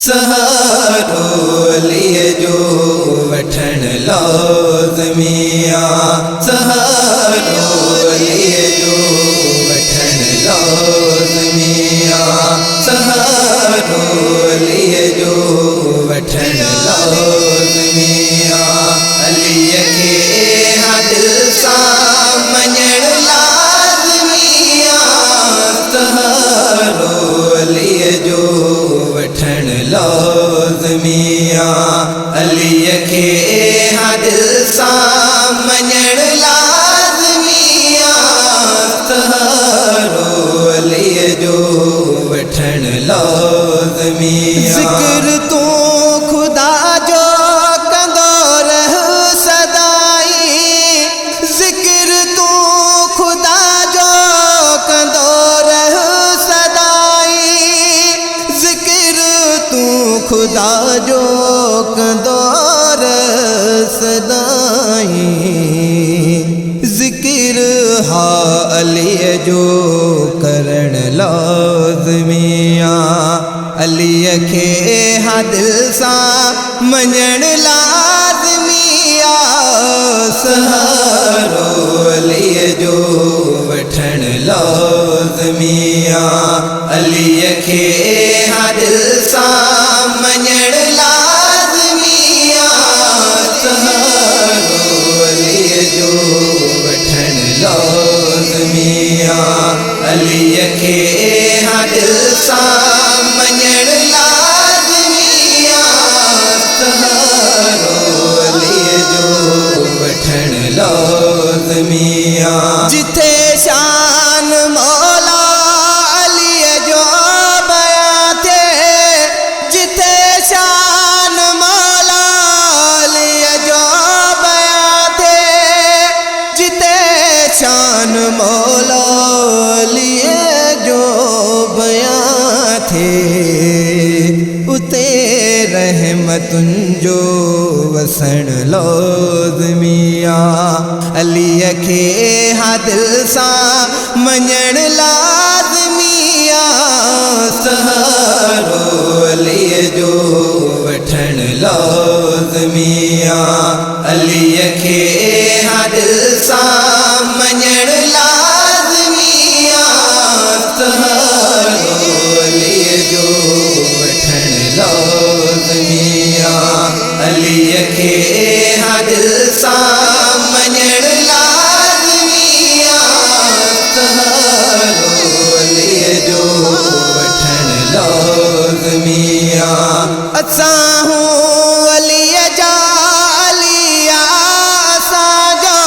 सहारो लिए जो वठण लाज़मिया, सहारो लिए जो वठण लाज़मिया, सहारो लिए जो वठण लाज़मिया। अली के दिल सां मञण लाज़मिया, सहारो लिए जो वठण लाज़मिया। अली के दिल सां मञण लाज़मिया, सहारो लिए जो वठण लाज़मिया। ज़िक्र तू खुदा जो कंदो रह सदाई, ज़िक्र तू खुदा जो कंदो रह सदाई, ज़िक्र तू खुदा जो कंदो रह सदाई। ज़िक्र हा अली जो करण लाज़मिया, अली के दिल सां मञण लाज़मिया, सहारो अली जो वठण लाज़मिया। अली के दिल सां मञण लाज़मिया, सहारो अली जो वठण लाज़मिया। अली के दिल सां मञण लाज़मिया, सहारो अली जो वठण लाज़मिया। जिथे शान मौला अली जो बयां थे, जिथे शान मौला अली जो बयां थे, जिथे शान मौला अली जो बयां थे, उते रहमतुन जो वसण लाज़मिया। अली के दिल सां मञण लाज़मिया, सहारो अली जो वठण लाज़मिया। अली के दिल सां मञण लाज़मिया, सहारो अली जो वठण लाज़मिया। अली के दिल सां मञण लाज़मिया, सहारो अली जो वठण लाज़मिया। असां हूं अली जा अलिया असांजो,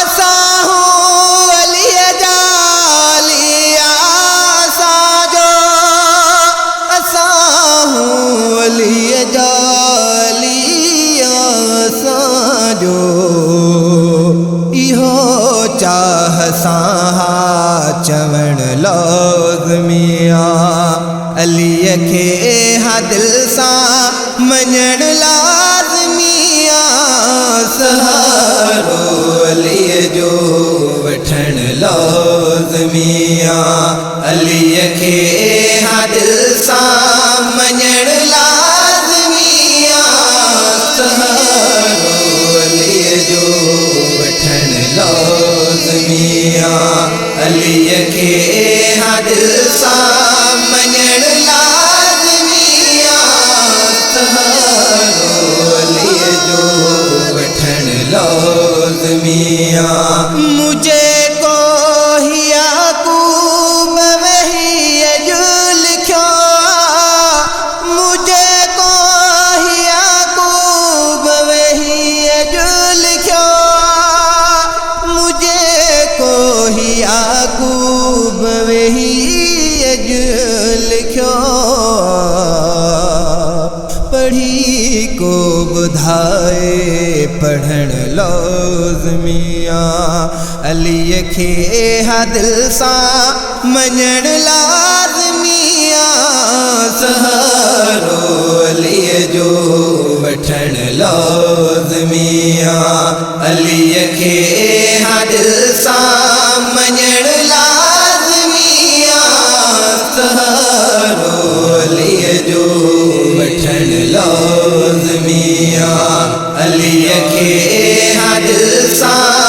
असां हूं अली जा अलिया असांजो, असां हूं अली जा अलिया असांजो। इहो चाह सां चवण लाज़मिया, अली के दिल सां मञण लाज़मिया, सहारो अली जो वठण लाज़मिया। अली के दिल सां मञण लाज़मिया, सहारो अली जो वठण लाज़मिया। अली के दिल सां मञण लाज़मिया, सहारो अली जो वठण लाज़मिया। मुझे को ही याकूब वही जो लिखो, मुझे को ही याकूब वही जो लिखो, मुझे को ही याकूब वही जो लिखो। पढ़ी को बुधाए पढ़ण लाज़मिया, अली के दिल सां मञण लाज़मिया, सहारो अली जो वठण लाज़मिया। अली के दिल सां मञण लाज़मिया, सहारो अली जो वठण लाज़मी आ अलीअ खे हा दिल सां